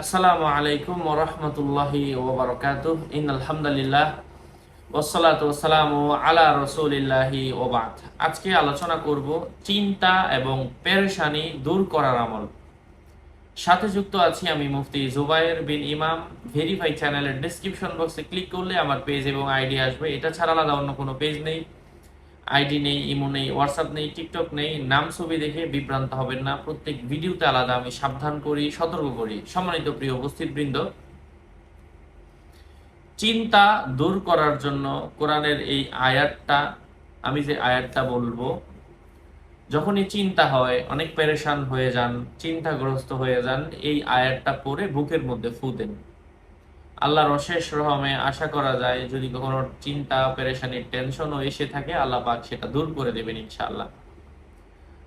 আসসালামু আলাইকুম ওয়া রাহমাতুল্লাহি ওয়া বারাকাতুহু ইন্নাল হামদুলিল্লাহ ওয়াসসালাতু ওয়াসসালামু আলা রাসূলিল্লাহি ওয়া বা'দ। আজকে আলোচনা করব চিন্তা এবং পেরেশানি দূর করার আমল। সাথে যুক্ত আছি আমি মুফতি জুবায়ের বিন ইমাম। ভেরিফাই চ্যানেলের ডেসক্রিপশন বক্সে ক্লিক করলে আমার পেজ এবং আইডি আসবে। এটা ছাড়া আলাদা অন্য কোনো পেজ নেই, আইডি নেই, ইমো নেই, হোয়াটসঅ্যাপ নেই, টিকটক নেই। নাম ছবি দেখে বিভ্রান্ত হবেন না। প্রত্যেক ভিডিওতে আলাদা আমি সাবধান করি, সতর্ক করি। সম্মানিত প্রিয় উপস্থিতবৃন্দ, চিন্তা দূর করার জন্য কোরআনের এই আয়াতটা, আমি যে আয়াতটা বলবো, যখনই চিন্তা হয়, অনেক পেরেশান হয়ে যান, চিন্তাগ্রস্ত হয়ে যান, এই আয়াতটা পড়ে বুকের মধ্যে ফু দেন। আল্লাহর অশেষ রহমে আশা করা যায় যদি কখনো চিন্তা, পেরেশানির টেনশনও এসে থাকে, আল্লাহ পাক সেটা দূর করে দেবেন ইনশাআল্লাহ।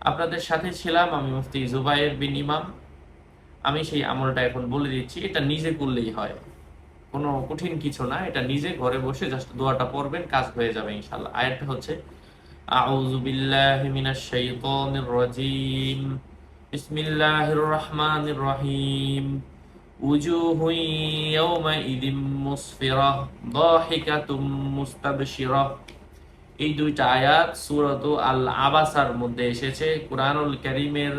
আপনাদের সাথে ছিলাম আমি মুফতি জুবায়ের বিন ইমাম। আমি সেই আমলটা এখন বলে দিচ্ছি, এটা নিজে করলেই হয়, কোনো কঠিন কিছু না। এটা নিজে ঘরে বসে জাস্ট দোয়াটা পড়বেন, কাজ হয়ে যাবে ইনশাআল্লাহ। আয়াতটা হচ্ছে আউযু বিল্লাহি মিনাশ শাইতানির রাজীম, বিসমিল্লাহির রহমানির রহিম, উজুহু ইয়াওমাইযিম মুসফিরাহ দাহিকাতুম মুস্তাবশিরাহ। এই দুইটা আয়াত সূরাতু আল আবাসার মধ্যে এসেছে। কুরআনুল কারীমের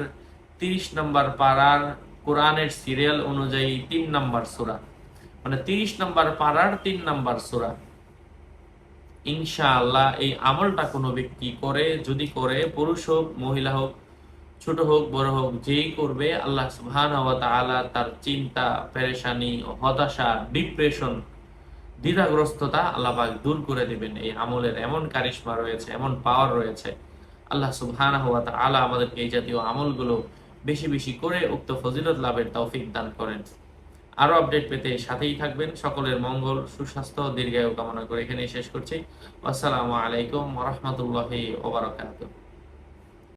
30 নম্বর পারার কোরআনের সিরিয়াল অনুযায়ী 3 নম্বর সূরা, মানে 30 নম্বর পারার 3 নম্বর সূরা। ইনশাআল্লাহ এই আমলটা কোনো ব্যক্তি করে, যদি করে, পুরুষ হোক মহিলা হোক, ছোট হোক বড় হোক, যেই করবে, আল্লাহ সুবহানাহু ওয়া তাআলা তার চিন্তা, পেরেশানি, হতাশা, ডিপ্রেশন, দ্বিধাগ্রস্ততা আল্লাহ পাক দূর করে দিবেন। এই আমলের এমন কারিশমা রয়েছে, এমন পাওয়ার রয়েছে। আল্লাহ সুবহানাহু ওয়া তাআলা আমাদেরকে এই জাতীয় আমলগুলো বেশি বেশি করে উক্ত ফজিলত লাভের তৌফিক দান করেন। আরো আপডেট পেতে সাথেই থাকবেন। সকলের মঙ্গল, সুস্বাস্থ্য, দীর্ঘায়ু কামনা করে এখানেই শেষ করছি। আসসালামু আলাইকুম ওয়া রাহমাতুল্লাহি ওয়া বারাকাতুহু।